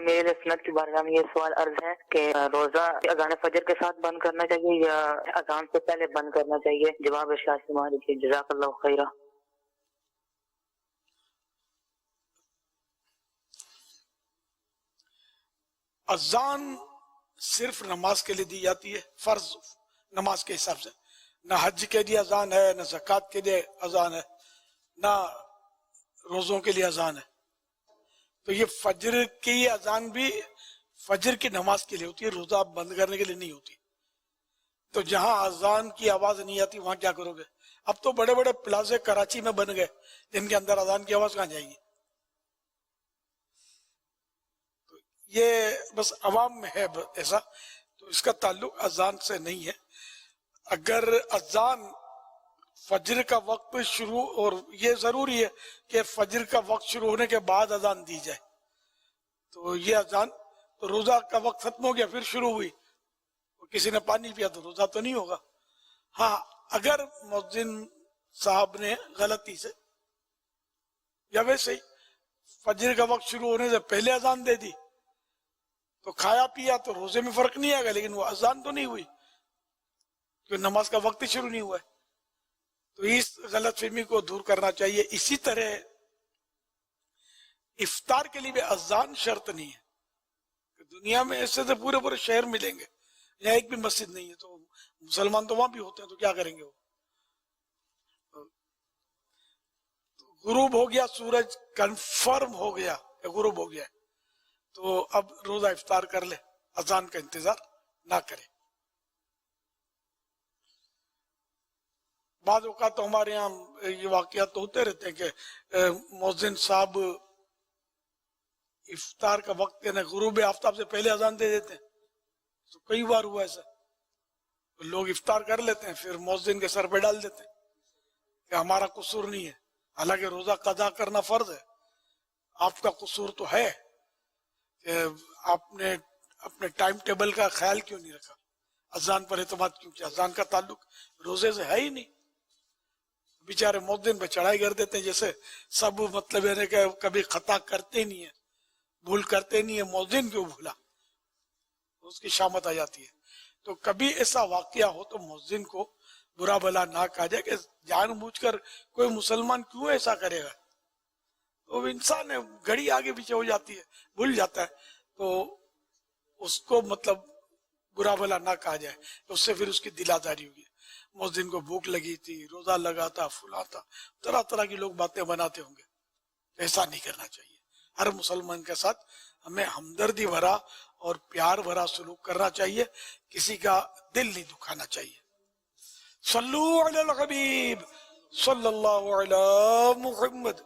میرے سنت کی بارگاہ میں یہ سوال عرض ہے کہ روزہ اذان فجر کے ساتھ بند کرنا چاہیے یا اذان سے پہلے بند کرنا چاہیے؟ جواب ارشاد فرمائیے، جزاک اللہ خیرہ۔ اذان صرف نماز کے لیے دی جاتی ہے، فرض نماز کے حساب سے، نہ حج کے لیے اذان ہے، نہ زکوٰۃ کے لیے اذان ہے، نہ روزوں کے لیے اذان ہے۔ تو یہ فجر کی اذان بھی فجر کی نماز کے لیے ہوتی ہے، روزہ بند کرنے کے لیے نہیں ہوتی۔ تو جہاں اذان کی آواز نہیں آتی وہاں کیا کرو گے؟ اب تو بڑے بڑے پلازے کراچی میں بن گئے جن کے اندر اذان کی آواز کہاں جائے گی؟ یہ بس عوام میں ہے ایسا، تو اس کا تعلق اذان سے نہیں ہے۔ اگر اذان فجر کا وقت شروع، اور یہ ضروری ہے کہ فجر کا وقت شروع ہونے کے بعد اذان دی جائے، تو یہ اذان تو روزہ کا وقت ختم ہو گیا پھر شروع ہوئی، کسی نے پانی پیا تو روزہ تو نہیں ہوگا۔ ہاں اگر مؤذن صاحب نے غلطی سے یا ویسے ہی فجر کا وقت شروع ہونے سے پہلے اذان دے دی تو کھایا پیا تو روزے میں فرق نہیں آئے گا، لیکن وہ اذان تو نہیں ہوئی کیونکہ نماز کا وقت ہی شروع نہیں ہوا ہے۔ تو اس غلط فہمی کو دور کرنا چاہیے۔ اسی طرح افطار کے لیے بھی اذان شرط نہیں ہے۔ دنیا میں ایسے تو پورے پورے شہر ملیں گے، یہاں ایک بھی مسجد نہیں ہے، تو مسلمان تو وہاں بھی ہوتے ہیں، تو کیا کریں گے وہ؟ غروب ہو گیا، سورج کنفرم ہو گیا کہ غروب ہو گیا ہے، تو اب روزہ افطار کر لے، اذان کا انتظار نہ کرے۔ بعض اوقات تو ہمارے یہاں یہ واقعات تو ہوتے رہتے ہیں کہ مؤذن صاحب افطار کا وقت یعنی غروب آفتاب سے پہلے اذان دے دیتے ہیں، تو کئی بار ہوا ایسا، لوگ افطار کر لیتے ہیں پھر مؤذن کے سر پہ ڈال دیتے ہیں کہ ہمارا قصور نہیں ہے، حالانکہ روزہ قضا کرنا فرض ہے۔ آپ کا قصور تو ہے کہ آپ نے اپنے ٹائم ٹیبل کا خیال کیوں نہیں رکھا، اذان پر اعتماد کیوں کیا؟ اذان کا تعلق روزے سے ہے ہی نہیں، بیچارے مؤذن پہ چڑھائی کر دیتے ہیں جیسے سب مطلب ہے کہ کبھی خطا کرتے نہیں ہیں، بھول کرتے نہیں ہے، مؤذن کیوں بھولا، اس کی شامت آ جاتی ہے۔ تو کبھی ایسا واقعہ ہو تو مؤذن کو برا بھلا نہ کہا جائے کہ جان بوجھ کر کوئی مسلمان کیوں ایسا کرے گا، تو انسان ہے، گھڑی آگے پیچھے ہو جاتی ہے، بھول جاتا ہے، تو اس کو مطلب برا بھلا نہ کہا جائے، اس سے پھر اس کی دل آزاری ہوگی۔ مؤذن کو بھوک لگی تھی، روزہ لگا تھا، فلاں تھا، طرح طرح کی لوگ باتیں بناتے ہوں گے، ایسا نہیں کرنا چاہیے۔ ہر مسلمان کے ساتھ ہمیں ہمدردی بھرا اور پیار بھرا سلوک کرنا چاہیے، کسی کا دل نہیں دکھانا چاہیے۔ صلو علی الحبیب صلی اللہ علی محمد۔